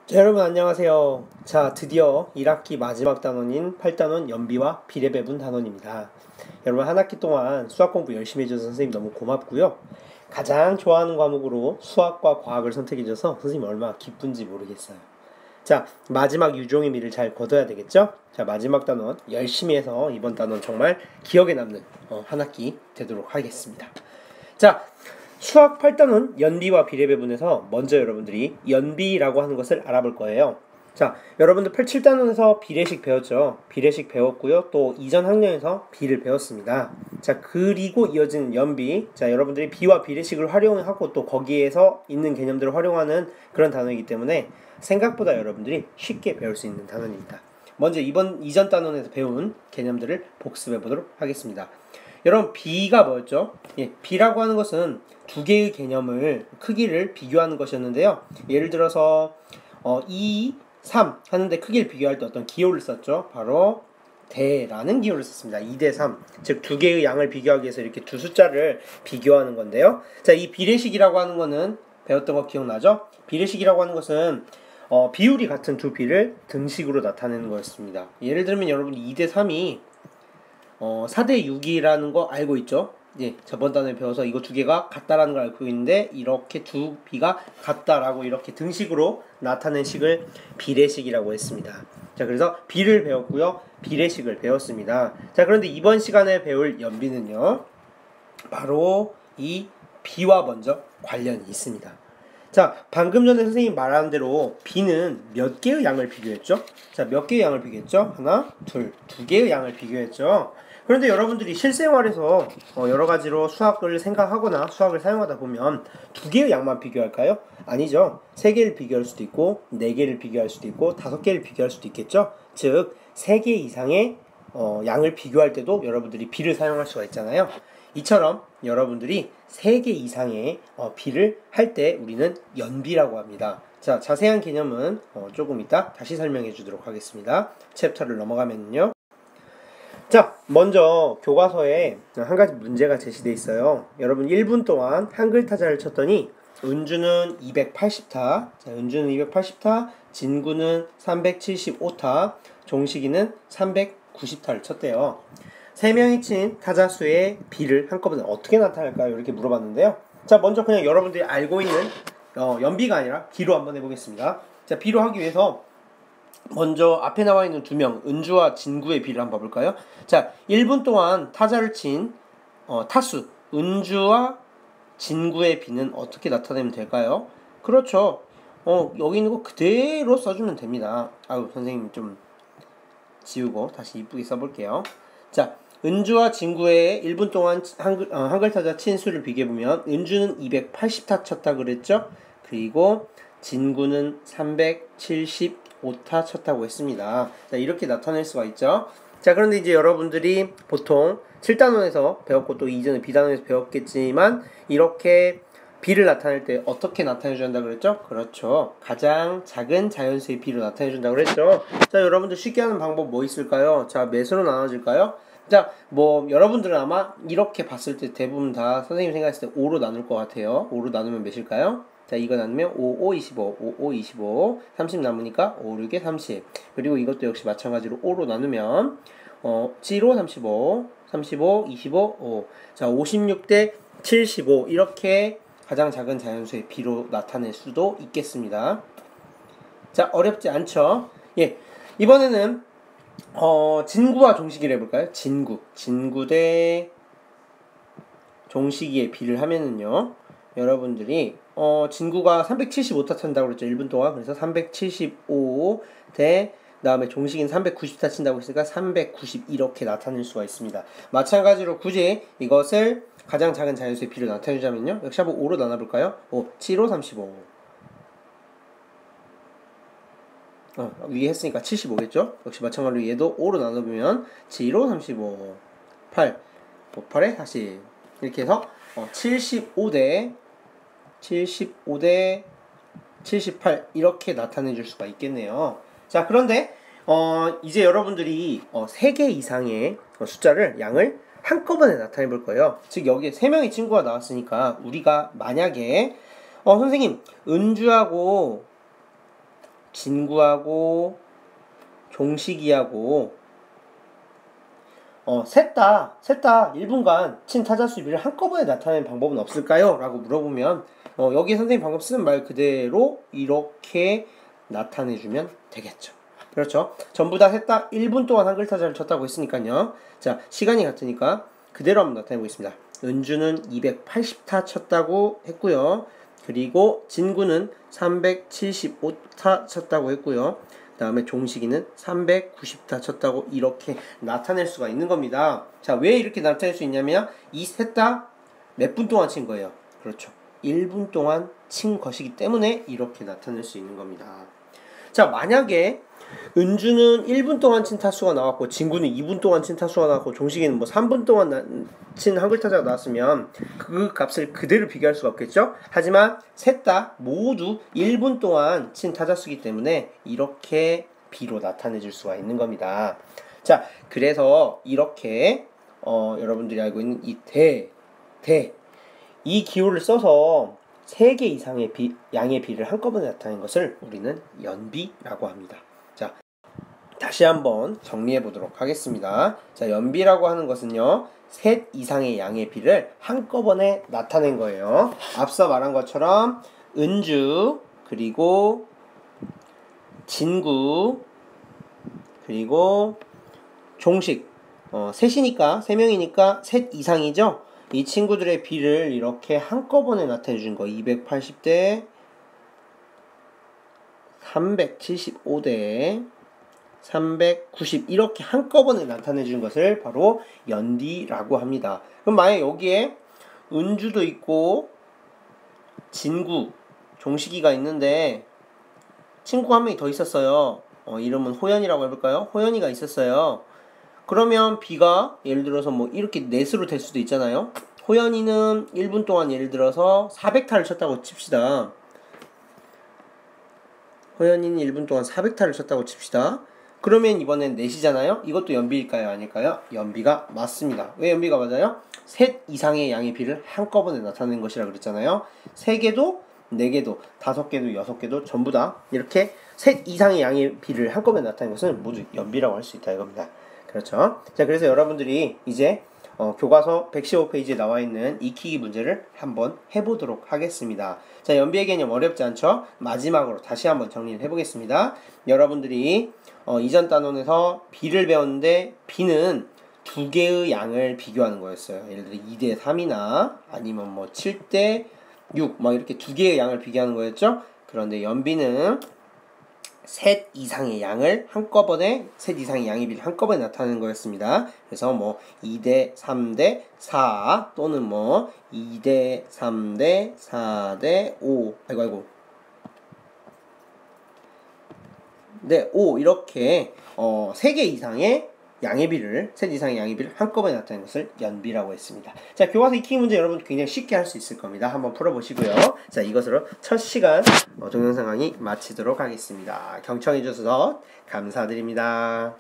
자, 여러분 안녕하세요. 자, 드디어 1학기 마지막 단원인 8단원 연비와 비례배분 단원입니다. 여러분 한 학기 동안 수학 공부 열심히 해줘서 선생님 너무 고맙고요. 가장 좋아하는 과목으로 수학과 과학을 선택해줘서 선생님 얼마나 기쁜지 모르겠어요. 자, 마지막 유종의 미를 잘 거둬야 되겠죠? 자, 마지막 단원 열심히 해서 이번 단원 정말 기억에 남는 한 학기 되도록 하겠습니다. 자, 수학 8단원 연비와 비례배분에서 먼저 여러분들이 연비라고 하는 것을 알아볼 거예요. 자, 여러분들 7단원에서 비례식 배웠죠. 비례식 배웠고요. 또 이전 학년에서 비를 배웠습니다. 자, 그리고 이어지는 연비. 자, 여러분들이 비와 비례식을 활용하고 또 거기에서 있는 개념들을 활용하는 그런 단어이기 때문에 생각보다 여러분들이 쉽게 배울 수 있는 단원입니다. 먼저 이전 단원에서 배운 개념들을 복습해 보도록 하겠습니다. 여러분, 비가 뭐였죠? 예, 비라고 하는 것은 두 개의 개념을, 크기를 비교하는 것이었는데요. 예를 들어서 2, 3 하는데 크기를 비교할 때 어떤 기호를 썼죠? 바로 대라는 기호를 썼습니다. 2대 3. 즉 두 개의 양을 비교하기 위해서 이렇게 두 숫자를 비교하는 건데요. 자, 이 비례식이라고 하는 거는 배웠던 거 기억나죠? 비례식이라고 하는 것은 비율이 같은 두 비를 등식으로 나타내는 거였습니다. 예를 들면 여러분 2대 3이 4대 6이라는 거 알고 있죠? 예, 저번 단원에 배워서 이거 두 개가 같다라는 걸 알고 있는데 이렇게 두 비가 같다라고 이렇게 등식으로 나타낸 식을 비례식이라고 했습니다. 자, 그래서 비를 배웠고요. 비례식을 배웠습니다. 자, 그런데 이번 시간에 배울 연비는요. 바로 이 비와 먼저 관련이 있습니다. 자, 방금 전에 선생님이 말한 대로 비는 몇 개의 양을 비교했죠? 자, 몇 개의 양을 비교했죠? 하나, 둘, 두 개의 양을 비교했죠? 그런데 여러분들이 실생활에서 여러 가지로 수학을 생각하거나 수학을 사용하다 보면 두 개의 양만 비교할까요? 아니죠. 세 개를 비교할 수도 있고, 네 개를 비교할 수도 있고, 다섯 개를 비교할 수도 있겠죠? 즉, 세 개 이상의 양을 비교할 때도 여러분들이 비를 사용할 수가 있잖아요. 이처럼 여러분들이 3개 이상의 비를 할 때 우리는 연비라고 합니다. 자, 자세한 개념은 조금 이따 다시 설명해 주도록 하겠습니다. 챕터를 넘어가면요. 자, 먼저 교과서에 한 가지 문제가 제시되어 있어요. 여러분 1분 동안 한글 타자를 쳤더니 은주는 280타, 자, 은주는 280타, 진구는 375타, 종식이는 390타를 쳤대요. 3명이 친 타자수의 비를 한꺼번에 어떻게 나타낼까요? 이렇게 물어봤는데요. 자, 먼저 그냥 여러분들이 알고 있는 연비가 아니라 비로 한번 해보겠습니다. 자, 비로 하기 위해서 먼저 앞에 나와 있는 두 명, 은주와 진구의 비를 한번 봐볼까요? 자, 1분 동안 타자를 친 타수, 은주와 진구의 비는 어떻게 나타내면 될까요? 그렇죠. 여기 있는 거 그대로 써주면 됩니다. 아유, 선생님 좀 지우고 다시 이쁘게 써볼게요. 자, 은주와 진구의 1분 동안 한글 타자 친 수를 비교해보면 은주는 280타 쳤다 그랬죠? 그리고 진구는 375타 쳤다고 했습니다. 자, 이렇게 나타낼 수가 있죠. 자, 그런데 이제 여러분들이 보통 7단원에서 배웠고 또 이전에 B단원에서 배웠겠지만 이렇게 비를 나타낼 때 어떻게 나타내준다 그랬죠? 그렇죠. 가장 작은 자연수의 비로 나타내준다 그랬죠. 자, 여러분들 쉽게 하는 방법 뭐 있을까요? 자, 몇으로 나눠질까요? 자, 뭐 여러분들은 아마 이렇게 봤을 때 대부분 다 선생님 생각했을 때 5로 나눌 것 같아요. 5로 나누면 몇일까요? 자, 이거 나누면 5, 5, 25, 5, 5, 25, 30 남으니까 5, 6에 30. 그리고 이것도 역시 마찬가지로 5로 나누면 7호 35, 35, 25, 5. 자, 56대 75 이렇게 가장 작은 자연수의 비로 나타낼 수도 있겠습니다. 자, 어렵지 않죠? 예, 이번에는 진구와 종식이를 해볼까요? 진구 대 종식이의 비를 하면은요, 여러분들이 진구가 375타 찬다고 그랬죠. 1분 동안. 그래서 375 대 다음에 종식이는 390타 친다고 했으니까 390 이렇게 나타낼 수가 있습니다. 마찬가지로 굳이 이것을 가장 작은 자연수의 비를 나타내자면요, 역시 한번 5로 나눠볼까요? 5, 7호 35. 위에 했으니까 75겠죠? 역시 마찬가지로 얘도 5로 나눠보면 7호 35, 8, 8에 40. 이렇게 해서 75대 78 이렇게 나타내줄 수가 있겠네요. 자, 그런데 이제 여러분들이 3개 이상의 숫자를, 양을 한꺼번에 나타내 볼 거예요. 즉 여기에 3명의 친구가 나왔으니까 우리가 만약에 선생님 은주하고 진구하고 종식이하고 셋다 1분간 친타자수 비를 한꺼번에 나타내는 방법은 없을까요? 라고 물어보면 여기 선생님 방금 쓰는 말 그대로 이렇게 나타내주면 되겠죠. 그렇죠. 전부 다 셋 다 1분 동안 한글 타자를 쳤다고 했으니까요. 자, 시간이 같으니까 그대로 한번 나타내보겠습니다. 은주는 280타 쳤다고 했고요. 그리고 진구는 375타 쳤다고 했고요. 그 다음에 종식이는 390타 쳤다고 이렇게 나타낼 수가 있는 겁니다. 자, 왜 이렇게 나타낼 수 있냐면 이 셋 다 몇 분 동안 친 거예요. 그렇죠. 1분 동안 친 것이기 때문에 이렇게 나타낼 수 있는 겁니다. 자, 만약에 은주는 1분 동안 친 타수가 나왔고 진구는 2분 동안 친 타수가 나왔고 종식이는 뭐 3분 동안 친 한글 타자가 나왔으면 그 값을 그대로 비교할 수가 없겠죠. 하지만 셋 다 모두 1분 동안 친 타자수기 때문에 이렇게 비로 나타내 줄 수가 있는 겁니다. 자, 그래서 이렇게 여러분들이 알고 있는 이 이 기호를 써서 3개 이상의 양의 비를 한꺼번에 나타내는 것을 우리는 연비라고 합니다. 자, 다시 한번 정리해 보도록 하겠습니다. 자, 연비라고 하는 것은요, 셋 이상의 양의 비를 한꺼번에 나타낸 거예요. 앞서 말한 것처럼 은주, 그리고 진구, 그리고 종식, 셋이니까, 3명이니까 셋 이상이죠? 이 친구들의 비를 이렇게 한꺼번에 나타내 준 거. 280대 375대 390 이렇게 한꺼번에 나타내 준 것을 바로 연비라고 합니다. 그럼 만약 여기에 은주도 있고 진구, 종식이가 있는데 친구가 한 명이 더 있었어요. 이름은 호연이라고 해볼까요? 호연이가 있었어요. 그러면 비가 예를 들어서 뭐 이렇게 넷으로 될 수도 있잖아요. 호연이는 1분 동안 예를 들어서 400타를 쳤다고 칩시다. 호연이는 1분 동안 400타를 쳤다고 칩시다. 그러면 이번엔 넷이잖아요. 이것도 연비일까요? 아닐까요? 연비가 맞습니다. 왜 연비가 맞아요? 셋 이상의 양의 비를 한꺼번에 나타낸 것이라 그랬잖아요. 3개도 4개도 5개도 6개도 전부 다 이렇게 셋 이상의 양의 비를 한꺼번에 나타낸 것은 모두 연비라고 할 수 있다 이겁니다. 그렇죠. 자, 그래서 여러분들이 이제 교과서 115페이지에 나와 있는 익히기 문제를 한번 해보도록 하겠습니다. 자, 연비의 개념 어렵지 않죠? 마지막으로 다시 한번 정리를 해보겠습니다. 여러분들이 이전 단원에서 비를 배웠는데 비는 두 개의 양을 비교하는 거였어요. 예를 들어 2대 3이나 아니면 뭐 7대 6 막 이렇게 두 개의 양을 비교하는 거였죠. 그런데 연비는 셋 이상의 양을 한꺼번에 셋 이상의 양의 비를 한꺼번에 나타내는 거였습니다. 그래서 뭐 2대 3대 4 또는 뭐 2대 3대 4대 5 아이고 네, 5 이렇게 3개 이상의 양의 비를 셋 이상의 양의 비를 한꺼번에 나타내는 것을 연비라고 했습니다. 자, 교과서 익히기 문제 여러분 굉장히 쉽게 할 수 있을 겁니다. 한번 풀어보시고요. 자, 이것으로 첫 시간 동영상 강의 마치도록 하겠습니다. 경청해 주셔서 감사드립니다.